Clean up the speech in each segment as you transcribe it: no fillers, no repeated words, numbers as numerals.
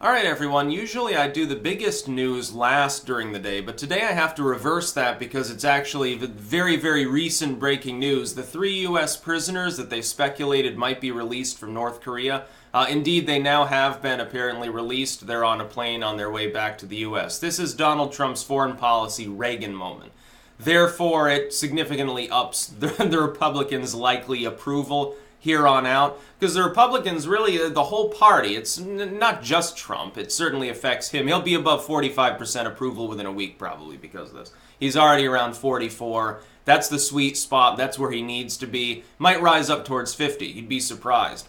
Alright everyone, usually I do the biggest news last during the day, but today I have to reverse that because it's actually very, very recent breaking news. The 3 U.S. prisoners that they speculated might be released from North Korea, indeed they now have been apparently released. They're on a plane on their way back to the U.S. This is Donald Trump's foreign policy Reagan moment. Therefore, it significantly ups the Republicans' likely approval here on out, because the Republicans, really, the whole party, it's not just Trump, it certainly affects him. He'll be above 45% approval within a week, probably, because of this. He's already around 44. That's the sweet spot. That's where he needs to be. Might rise up towards 50. You'd be surprised.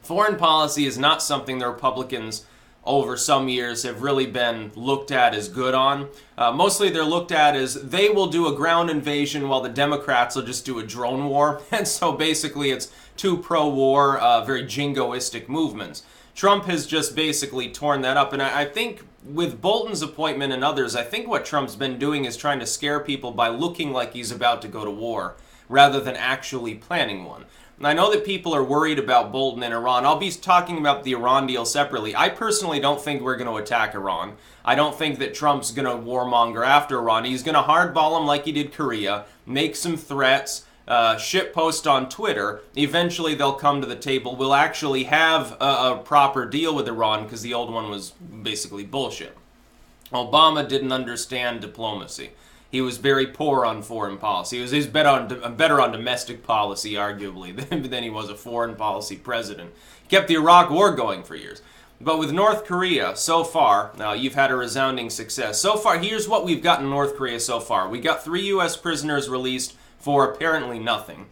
Foreign policy is not something the Republicans over some years have really been looked at as good on. Mostly they're looked at as they will do a ground invasion while the Democrats will just do a drone war. And so basically it's two pro-war, very jingoistic movements. Trump has just basically torn that up. And I think with Bolton's appointment and others, I think what Trump's been doing is trying to scare people by looking like he's about to go to war rather than actually planning one. And I know that people are worried about Bolton and Iran. I'll be talking about the Iran deal separately. I personally don't think we're going to attack Iran. I don't think that Trump's going to warmonger after Iran. He's going to hardball them like he did Korea, make some threats, shitpost on Twitter. Eventually they'll come to the table. We'll actually have a proper deal with Iran because the old one was basically bullshit. Obama didn't understand diplomacy. He was very poor on foreign policy. He was better on domestic policy, arguably, than he was a foreign policy president. He kept the Iraq War going for years. But with North Korea, so far, you've had a resounding success. So far, here's what we've got in North Korea so far. We got 3 U.S. prisoners released for apparently nothing.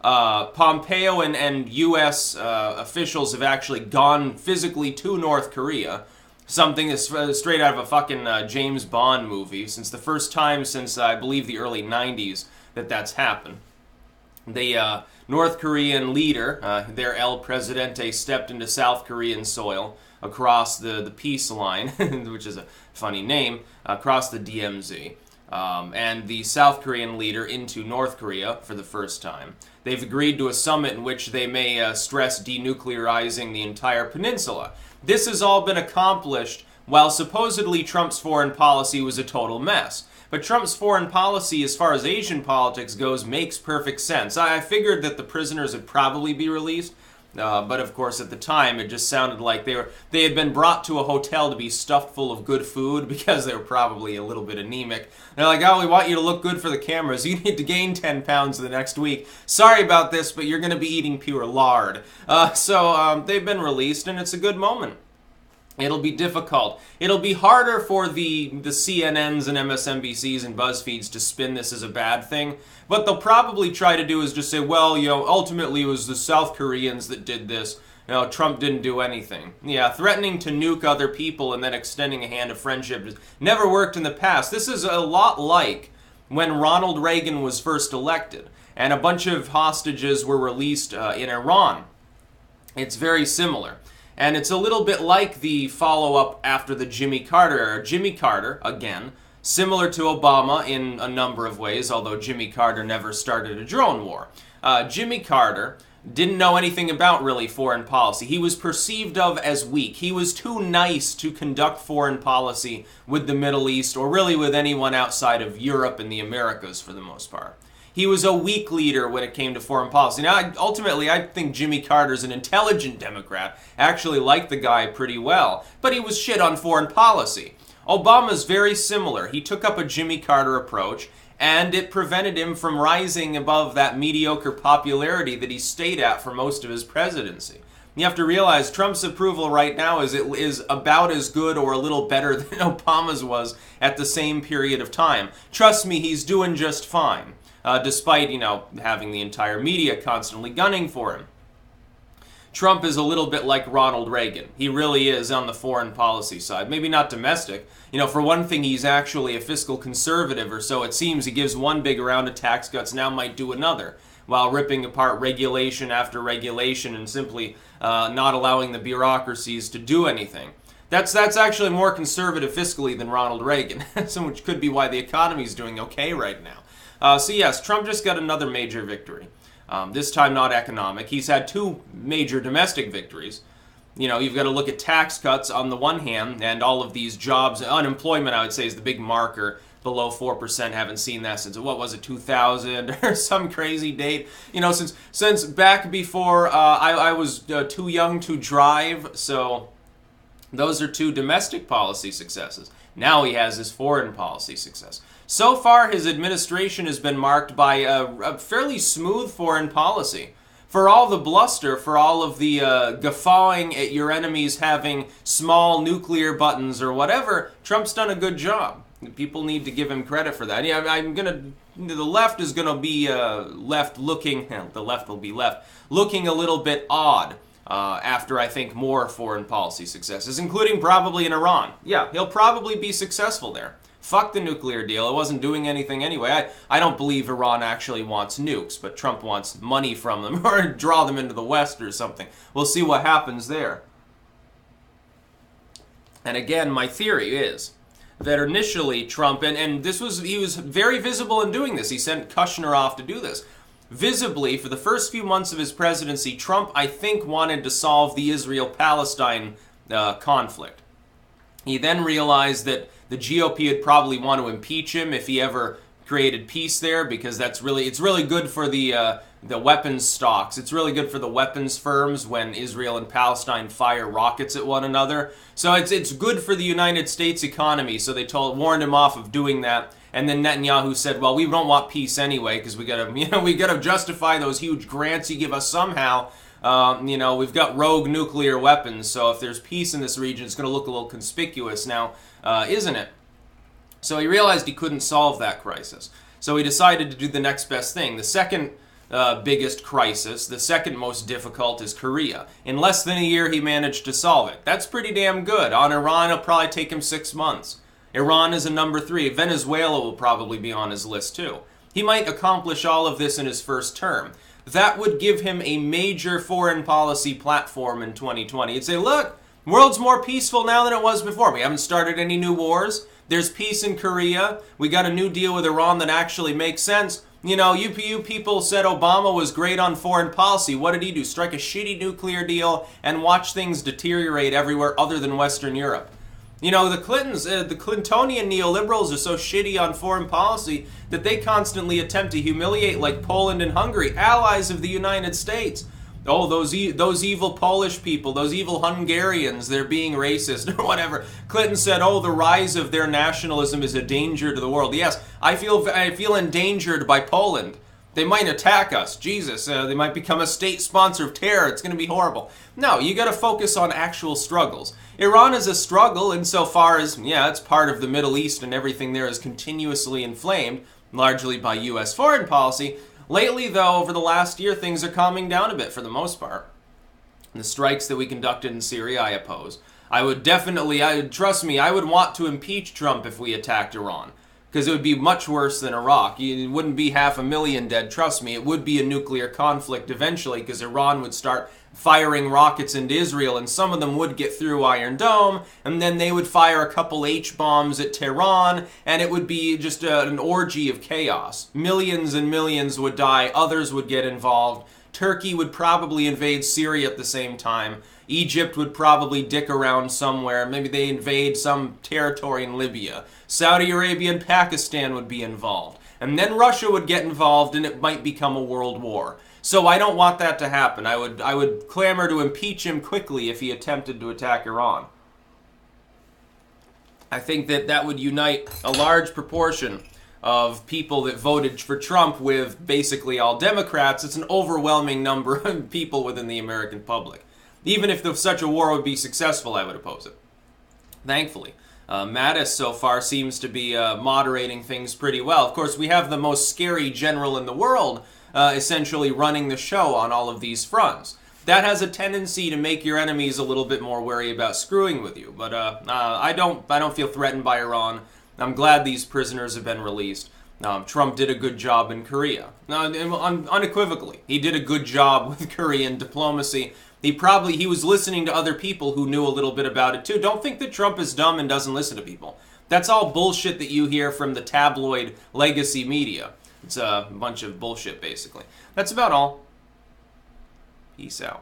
Pompeo and U.S. Officials have actually gone physically to North Korea. Something that's straight out of a fucking James Bond movie, since the first time since, I believe, the early 90s that's happened. The North Korean leader, their El Presidente, stepped into South Korean soil across the peace line, which is a funny name, across the DMZ. And the South Korean leader into North Korea for the first time. They've agreed to a summit in which they may stress denuclearizing the entire peninsula. This has all been accomplished while supposedly Trump's foreign policy was a total mess. But Trump's foreign policy, as far as Asian politics goes, makes perfect sense. I figured that the prisoners would probably be released, but of course at the time it just sounded like they had been brought to a hotel to be stuffed full of good food because they were probably a little bit anemic. They're like, oh, we want you to look good for the cameras. You need to gain 10 pounds the next week. Sorry about this, but you're going to be eating pure lard. So they've been released, and it's a good moment. It'll be difficult. It'll be harder for the CNNs and MSNBCs and BuzzFeeds to spin this as a bad thing. What they'll probably try to do is just say, well, ultimately it was the South Koreans that did this. Trump didn't do anything. Yeah, threatening to nuke other people and then extending a hand of friendship has never worked in the past. This is a lot like when Ronald Reagan was first elected and a bunch of hostages were released in Iran. It's very similar. And it's a little bit like the follow-up after the Jimmy Carter era. Jimmy Carter, again, similar to Obama in a number of ways, although Jimmy Carter never started a drone war. Jimmy Carter didn't know anything about, really, foreign policy. He was perceived of as weak. He was too nice to conduct foreign policy with the Middle East, or really with anyone outside of Europe and the Americas, for the most part. He was a weak leader when it came to foreign policy. Now, ultimately, I think Jimmy Carter's an intelligent Democrat. I actually like the guy pretty well. But he was shit on foreign policy. Obama's very similar. He took up a Jimmy Carter approach, and it prevented him from rising above that mediocre popularity that he stayed at for most of his presidency. You have to realize Trump's approval right now is about as good or a little better than Obama's was at the same period of time. Trust me, he's doing just fine. Despite, having the entire media constantly gunning for him. Trump is a little bit like Ronald Reagan. He really is on the foreign policy side. Maybe not domestic. For one thing, he's actually a fiscal conservative, or so it seems. He gives one big round of tax cuts, now might do another, while ripping apart regulation after regulation and simply not allowing the bureaucracies to do anything. That's actually more conservative fiscally than Ronald Reagan, which could be why the economy's doing okay right now. So yes, Trump just got another major victory. This time not economic. He's had 2 major domestic victories. you've got to look at tax cuts on the one hand, and all of these jobs. Unemployment, I would say, is the big marker. Below 4%, haven't seen that since, what was it, 2000 or some crazy date. Since back before I was too young to drive. So those are two domestic policy successes. Now he has his foreign policy success. So far, his administration has been marked by a fairly smooth foreign policy. For all the bluster, for all of the guffawing at your enemies having small nuclear buttons or whatever, Trump's done a good job. People need to give him credit for that. Yeah, the left is gonna be the left will be looking a little bit odd after, I think, more foreign policy successes, including probably in Iran. Yeah, he'll probably be successful there. Fuck the nuclear deal. It wasn't doing anything anyway. I don't believe Iran actually wants nukes, but Trump wants money from them or draw them into the West or something. We'll see what happens there. And again, my theory is that initially Trump, and he was very visible in doing this. He sent Kushner off to do this. Visibly, for the first few months of his presidency, Trump, I think, wanted to solve the Israel-Palestine conflict. He then realized that the GOP would probably want to impeach him if he ever created peace there, because it's really good for the weapons stocks. It's really good for the weapons firms when Israel and Palestine fire rockets at one another. So it's good for the United States economy. So they warned him off of doing that. And then Netanyahu said, "Well, we don't want peace anyway because we gotta justify those huge grants you give us somehow. We've got rogue nuclear weapons. So if there's peace in this region, it's gonna look a little conspicuous now, isn't it?" So he realized he couldn't solve that crisis. So he decided to do the next best thing. The second biggest crisis, the second most difficult, is Korea. In less than a year, he managed to solve it. That's pretty damn good. On Iran, it'll probably take him 6 months. Iran is a number 3. Venezuela will probably be on his list too. He might accomplish all of this in his first term. That would give him a major foreign policy platform in 2020. He'd say, look, the world's more peaceful now than it was before. We haven't started any new wars. There's peace in Korea. We got a new deal with Iran that actually makes sense. You people said Obama was great on foreign policy. What did he do? Strike a shitty nuclear deal and watch things deteriorate everywhere other than Western Europe. The Clintons, the Clintonian neoliberals are so shitty on foreign policy that they constantly attempt to humiliate, like Poland and Hungary, allies of the United States. Oh, those evil Polish people, those evil Hungarians, they're being racist or whatever. Clinton said, oh, the rise of their nationalism is a danger to the world. Yes, I feel endangered by Poland. They might attack us. Jesus, they might become a state sponsor of terror. It's going to be horrible. No, you got to focus on actual struggles. Iran is a struggle insofar as, it's part of the Middle East and everything there is continuously inflamed, largely by U.S. foreign policy. Lately, though, over the last year, things are calming down a bit for the most part. The strikes that we conducted in Syria, I oppose. Trust me, I would want to impeach Trump if we attacked Iran. Because it would be much worse than Iraq. It wouldn't be 500,000 dead, trust me. It would be a nuclear conflict eventually, because Iran would start firing rockets into Israel, and some of them would get through Iron Dome, and then they would fire a couple H-bombs at Tehran, and it would be just an orgy of chaos. Millions and millions would die, others would get involved. Turkey would probably invade Syria at the same time. Egypt would probably dick around somewhere. Maybe they invade some territory in Libya. Saudi Arabia and Pakistan would be involved. And then Russia would get involved and it might become a world war. So I don't want that to happen. I would clamor to impeach him quickly if he attempted to attack Iran. I think that would unite a large proportion of people that voted for Trump with basically all Democrats. It's an overwhelming number of people within the American public. Even if such a war would be successful, I would oppose it. Thankfully. Mattis so far seems to be moderating things pretty well. Of course, we have the most scary general in the world essentially running the show on all of these fronts. That has a tendency to make your enemies a little bit more wary about screwing with you. But I don't feel threatened by Iran. I'm glad these prisoners have been released. Trump did a good job in Korea. Unequivocally, he did a good job with Korean diplomacy. He was listening to other people who knew a little bit about it too. Don't think that Trump is dumb and doesn't listen to people. That's all bullshit that you hear from the tabloid legacy media. It's a bunch of bullshit, basically. That's about all. Peace out.